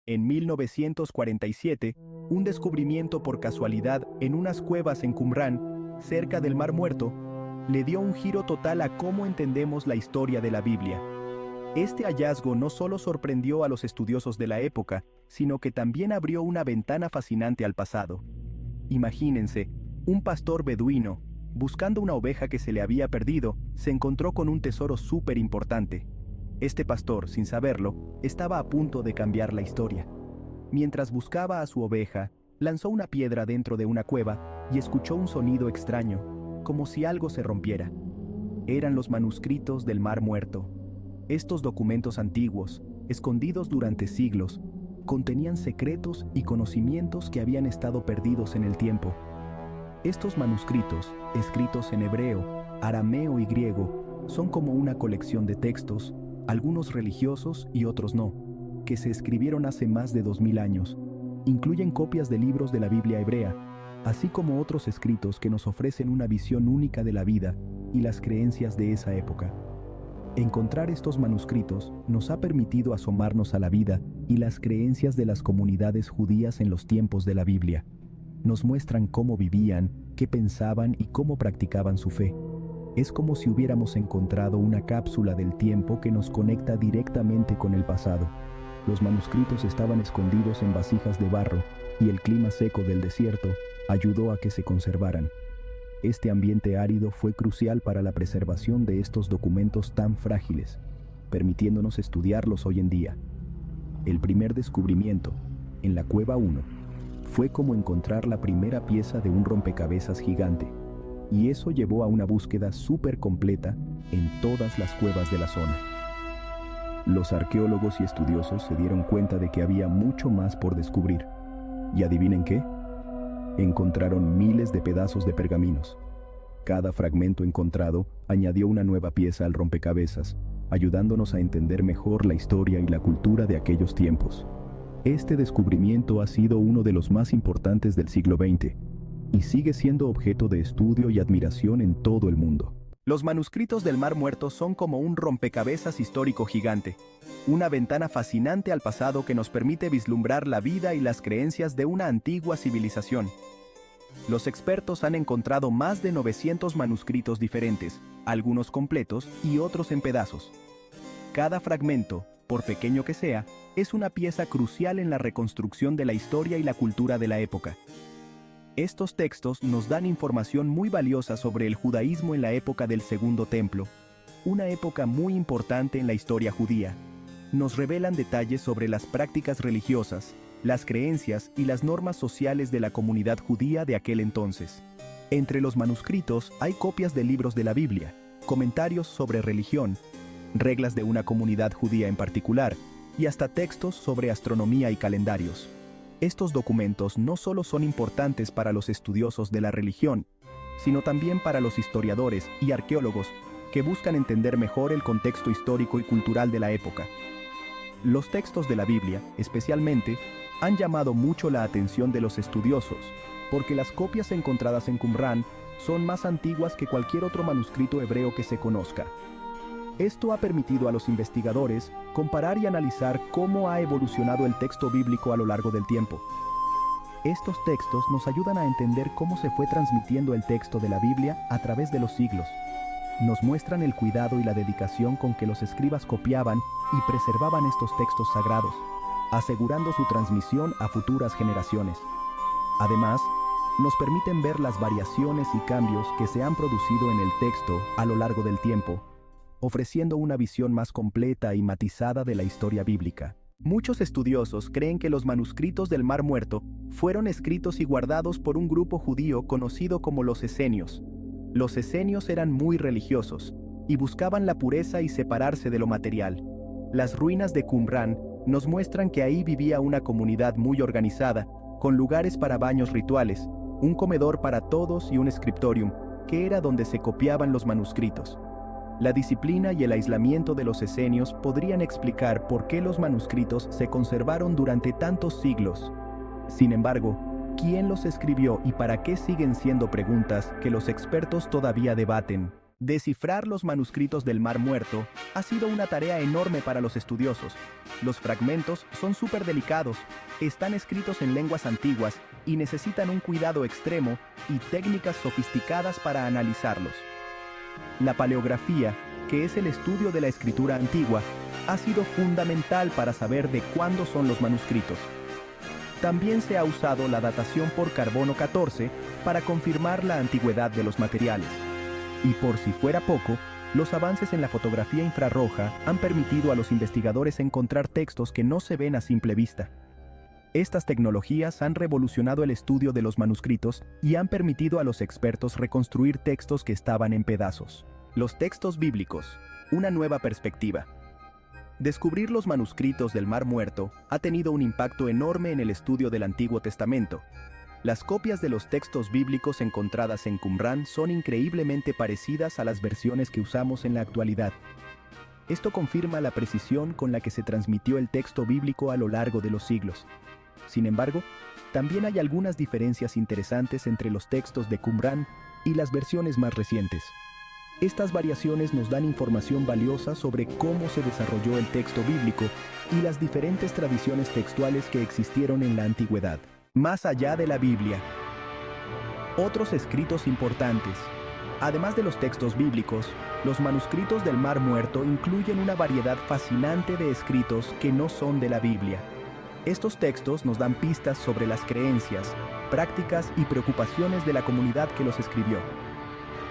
En 1947, un descubrimiento por casualidad en unas cuevas en Qumrán, cerca del Mar Muerto, le dio un giro total a cómo entendemos la historia de la Biblia. Este hallazgo no solo sorprendió a los estudiosos de la época, sino que también abrió una ventana fascinante al pasado. Imagínense, un pastor beduino, buscando una oveja que se le había perdido, se encontró con un tesoro súper importante. Este pastor, sin saberlo, estaba a punto de cambiar la historia. Mientras buscaba a su oveja, lanzó una piedra dentro de una cueva y escuchó un sonido extraño, como si algo se rompiera. Eran los manuscritos del Mar Muerto. Estos documentos antiguos, escondidos durante siglos, contenían secretos y conocimientos que habían estado perdidos en el tiempo. Estos manuscritos, escritos en hebreo, arameo y griego, son como una colección de textos, algunos religiosos y otros no, que se escribieron hace más de 2000 años. Incluyen copias de libros de la Biblia hebrea, así como otros escritos que nos ofrecen una visión única de la vida y las creencias de esa época. Encontrar estos manuscritos nos ha permitido asomarnos a la vida y las creencias de las comunidades judías en los tiempos de la Biblia. Nos muestran cómo vivían, qué pensaban y cómo practicaban su fe. Es como si hubiéramos encontrado una cápsula del tiempo que nos conecta directamente con el pasado. Los manuscritos estaban escondidos en vasijas de barro y el clima seco del desierto ayudó a que se conservaran. Este ambiente árido fue crucial para la preservación de estos documentos tan frágiles, permitiéndonos estudiarlos hoy en día. El primer descubrimiento, en la Cueva 1, fue como encontrar la primera pieza de un rompecabezas gigante, y eso llevó a una búsqueda súper completa en todas las cuevas de la zona. Los arqueólogos y estudiosos se dieron cuenta de que había mucho más por descubrir. ¿Y adivinen qué? Encontraron miles de pedazos de pergaminos. Cada fragmento encontrado añadió una nueva pieza al rompecabezas, ayudándonos a entender mejor la historia y la cultura de aquellos tiempos. Este descubrimiento ha sido uno de los más importantes del siglo XX y sigue siendo objeto de estudio y admiración en todo el mundo. Los manuscritos del Mar Muerto son como un rompecabezas histórico gigante, una ventana fascinante al pasado que nos permite vislumbrar la vida y las creencias de una antigua civilización. Los expertos han encontrado más de 900 manuscritos diferentes, algunos completos y otros en pedazos. Cada fragmento, por pequeño que sea, es una pieza crucial en la reconstrucción de la historia y la cultura de la época. Estos textos nos dan información muy valiosa sobre el judaísmo en la época del Segundo Templo, una época muy importante en la historia judía. Nos revelan detalles sobre las prácticas religiosas, las creencias y las normas sociales de la comunidad judía de aquel entonces. Entre los manuscritos hay copias de libros de la Biblia, comentarios sobre religión, reglas de una comunidad judía en particular, y hasta textos sobre astronomía y calendarios. Estos documentos no solo son importantes para los estudiosos de la religión, sino también para los historiadores y arqueólogos que buscan entender mejor el contexto histórico y cultural de la época. Los textos de la Biblia, especialmente, han llamado mucho la atención de los estudiosos, porque las copias encontradas en Qumrán son más antiguas que cualquier otro manuscrito hebreo que se conozca. Esto ha permitido a los investigadores comparar y analizar cómo ha evolucionado el texto bíblico a lo largo del tiempo. Estos textos nos ayudan a entender cómo se fue transmitiendo el texto de la Biblia a través de los siglos. Nos muestran el cuidado y la dedicación con que los escribas copiaban y preservaban estos textos sagrados, asegurando su transmisión a futuras generaciones. Además, nos permiten ver las variaciones y cambios que se han producido en el texto a lo largo del tiempo, ofreciendo una visión más completa y matizada de la historia bíblica. Muchos estudiosos creen que los manuscritos del Mar Muerto fueron escritos y guardados por un grupo judío conocido como los esenios. Los esenios eran muy religiosos y buscaban la pureza y separarse de lo material. Las ruinas de Qumrán nos muestran que ahí vivía una comunidad muy organizada, con lugares para baños rituales, un comedor para todos y un scriptorium, que era donde se copiaban los manuscritos. La disciplina y el aislamiento de los esenios podrían explicar por qué los manuscritos se conservaron durante tantos siglos. Sin embargo, ¿quién los escribió y para qué siguen siendo preguntas que los expertos todavía debaten? Descifrar los manuscritos del Mar Muerto ha sido una tarea enorme para los estudiosos. Los fragmentos son súper delicados, están escritos en lenguas antiguas y necesitan un cuidado extremo y técnicas sofisticadas para analizarlos. La paleografía, que es el estudio de la escritura antigua, ha sido fundamental para saber de cuándo son los manuscritos. También se ha usado la datación por carbono 14 para confirmar la antigüedad de los materiales. Y por si fuera poco, los avances en la fotografía infrarroja han permitido a los investigadores encontrar textos que no se ven a simple vista. Estas tecnologías han revolucionado el estudio de los manuscritos y han permitido a los expertos reconstruir textos que estaban en pedazos. Los textos bíblicos, una nueva perspectiva. Descubrir los manuscritos del Mar Muerto ha tenido un impacto enorme en el estudio del Antiguo Testamento. Las copias de los textos bíblicos encontradas en Qumrán son increíblemente parecidas a las versiones que usamos en la actualidad. Esto confirma la precisión con la que se transmitió el texto bíblico a lo largo de los siglos. Sin embargo, también hay algunas diferencias interesantes entre los textos de Qumrán y las versiones más recientes. Estas variaciones nos dan información valiosa sobre cómo se desarrolló el texto bíblico y las diferentes tradiciones textuales que existieron en la antigüedad. Más allá de la Biblia. Otros escritos importantes. Además de los textos bíblicos, los manuscritos del Mar Muerto incluyen una variedad fascinante de escritos que no son de la Biblia. Estos textos nos dan pistas sobre las creencias, prácticas y preocupaciones de la comunidad que los escribió.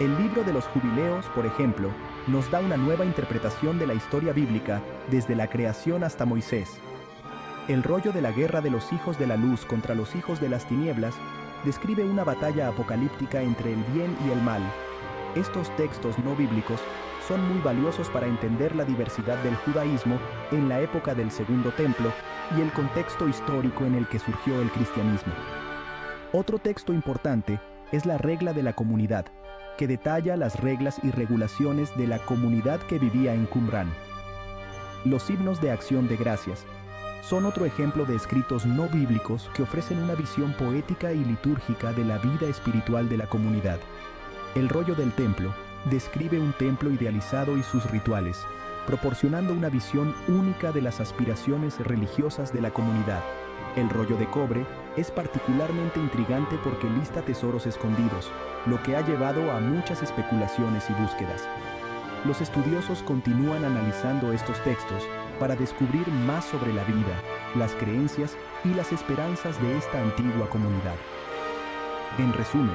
El libro de los Jubileos, por ejemplo, nos da una nueva interpretación de la historia bíblica desde la creación hasta Moisés. El rollo de la guerra de los hijos de la luz contra los hijos de las tinieblas describe una batalla apocalíptica entre el bien y el mal. Estos textos no bíblicos son muy valiosos para entender la diversidad del judaísmo en la época del Segundo Templo y el contexto histórico en el que surgió el cristianismo. Otro texto importante es la regla de la comunidad, que detalla las reglas y regulaciones de la comunidad que vivía en Qumrán. Los himnos de acción de gracias son otro ejemplo de escritos no bíblicos que ofrecen una visión poética y litúrgica de la vida espiritual de la comunidad. El rollo del templo describe un templo idealizado y sus rituales, proporcionando una visión única de las aspiraciones religiosas de la comunidad. El rollo de cobre es particularmente intrigante porque lista tesoros escondidos, lo que ha llevado a muchas especulaciones y búsquedas. Los estudiosos continúan analizando estos textos para descubrir más sobre la vida, las creencias y las esperanzas de esta antigua comunidad. En resumen,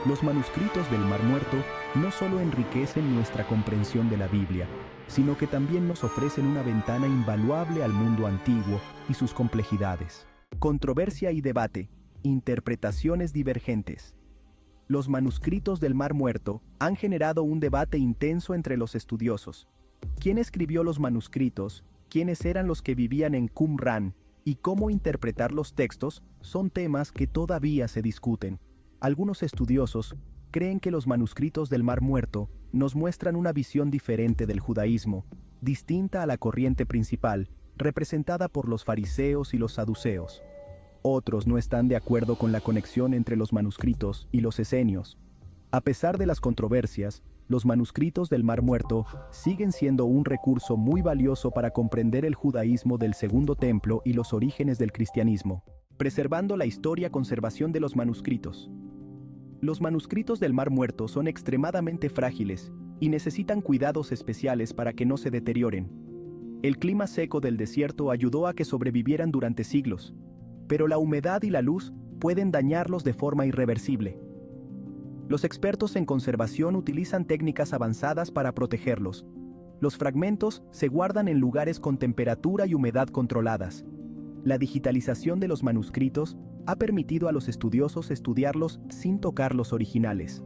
los manuscritos del Mar Muerto no solo enriquecen nuestra comprensión de la Biblia, sino que también nos ofrecen una ventana invaluable al mundo antiguo y sus complejidades. Controversia y debate, interpretaciones divergentes. Los manuscritos del Mar Muerto han generado un debate intenso entre los estudiosos. ¿Quién escribió los manuscritos? ¿Quiénes eran los que vivían en Qumrán? ¿Y cómo interpretar los textos? Son temas que todavía se discuten. Algunos estudiosos creen que los manuscritos del Mar Muerto nos muestran una visión diferente del judaísmo, distinta a la corriente principal, representada por los fariseos y los saduceos. Otros no están de acuerdo con la conexión entre los manuscritos y los esenios. A pesar de las controversias, los manuscritos del Mar Muerto siguen siendo un recurso muy valioso para comprender el judaísmo del Segundo Templo y los orígenes del cristianismo. Preservando la historia conservación de los manuscritos. Los manuscritos del Mar Muerto son extremadamente frágiles y necesitan cuidados especiales para que no se deterioren. El clima seco del desierto ayudó a que sobrevivieran durante siglos, pero la humedad y la luz pueden dañarlos de forma irreversible. Los expertos en conservación utilizan técnicas avanzadas para protegerlos. Los fragmentos se guardan en lugares con temperatura y humedad controladas. La digitalización de los manuscritos ha permitido a los estudiosos estudiarlos sin tocar los originales.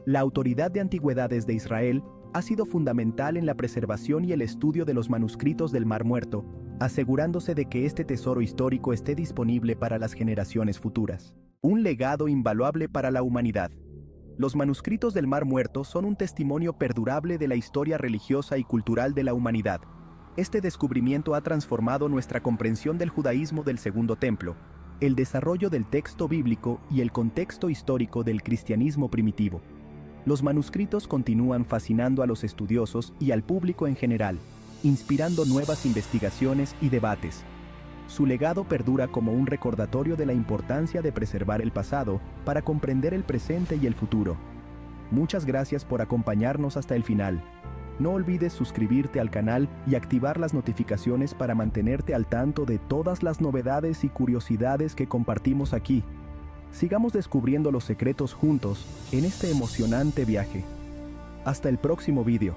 La Autoridad de Antigüedades de Israel ha sido fundamental en la preservación y el estudio de los manuscritos del Mar Muerto, asegurándose de que este tesoro histórico esté disponible para las generaciones futuras. Un legado invaluable para la humanidad. Los manuscritos del Mar Muerto son un testimonio perdurable de la historia religiosa y cultural de la humanidad. Este descubrimiento ha transformado nuestra comprensión del judaísmo del Segundo Templo, el desarrollo del texto bíblico y el contexto histórico del cristianismo primitivo. Los manuscritos continúan fascinando a los estudiosos y al público en general, inspirando nuevas investigaciones y debates. Su legado perdura como un recordatorio de la importancia de preservar el pasado para comprender el presente y el futuro. Muchas gracias por acompañarnos hasta el final. No olvides suscribirte al canal y activar las notificaciones para mantenerte al tanto de todas las novedades y curiosidades que compartimos aquí. Sigamos descubriendo los secretos juntos en este emocionante viaje. Hasta el próximo vídeo.